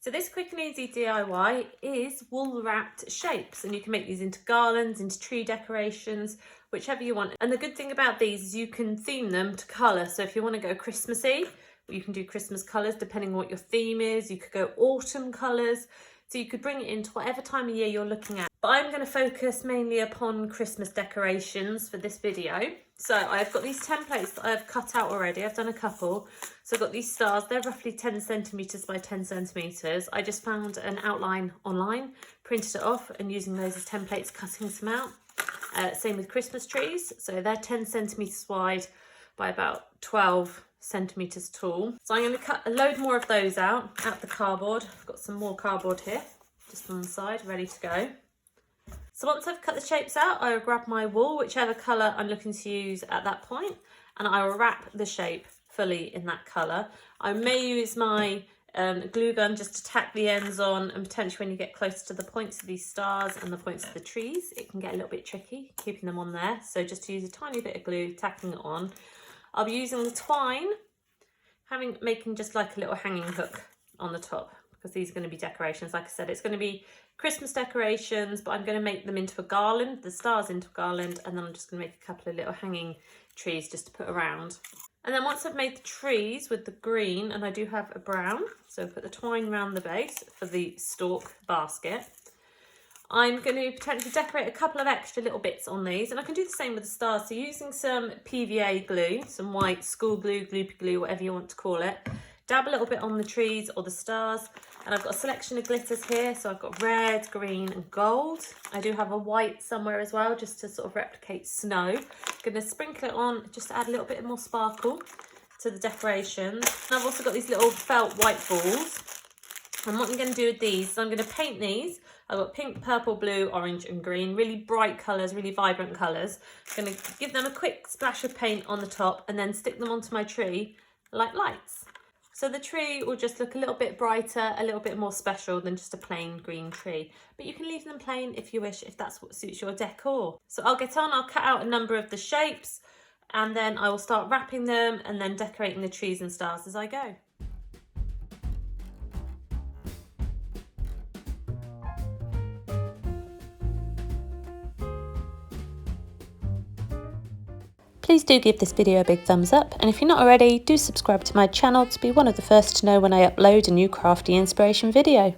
So this quick and easy DIY is wool wrapped shapes, and you can make these into garlands, into tree decorations, whichever you want. And the good thing about these is you can theme them to colour. So if you want to go Christmassy, you can do Christmas colours depending on what your theme is. You could go autumn colours. So you could bring it into whatever time of year you're looking at. But I'm going to focus mainly upon Christmas decorations for this video. So I've got these templates that I've cut out already. I've done a couple. So I've got these stars. They're roughly 10 centimetres by 10 centimetres. I just found an outline online, printed it off, and using those as templates, cutting some out. Same with Christmas trees. So they're 10 centimetres wide by about 12 centimetres tall. So I'm going to cut a load more of those out the cardboard. I've got some more cardboard here, just on the side, ready to go. So once I've cut the shapes out, I will grab my wool, whichever colour I'm looking to use at that point, and I will wrap the shape fully in that colour. I may use my glue gun just to tack the ends on, and potentially when you get close to the points of these stars and the points of the trees, it can get a little bit tricky keeping them on there. So just use a tiny bit of glue, tacking it on. I'll be using the twine, making just like a little hanging hook on the top, because these are going to be decorations. Like I said, it's going to be Christmas decorations, but I'm going to make them into a garland, the stars into a garland, and then I'm just going to make a couple of little hanging trees just to put around. And then once I've made the trees with the green, and I do have a brown, so put the twine around the base for the stalk basket, I'm going to potentially decorate a couple of extra little bits on these, and I can do the same with the stars. So using some PVA glue, some white school glue, gloopy glue, whatever you want to call it, dab a little bit on the trees or the stars. And I've got a selection of glitters here. So I've got red, green and gold. I do have a white somewhere as well, just to sort of replicate snow. I'm going to sprinkle it on just to add a little bit more sparkle to the decorations. And I've also got these little felt white balls. And what I'm going to do with these is I'm going to paint these. I've got pink, purple, blue, orange and green, really bright colours, really vibrant colours. I'm going to give them a quick splash of paint on the top and then stick them onto my tree like lights. So the tree will just look a little bit brighter, a little bit more special than just a plain green tree. But you can leave them plain if you wish, if that's what suits your decor. So I'll get on, I'll cut out a number of the shapes, and then I will start wrapping them and then decorating the trees and stars as I go. Please do give this video a big thumbs up, and if you're not already, do subscribe to my channel to be one of the first to know when I upload a new crafty inspiration video.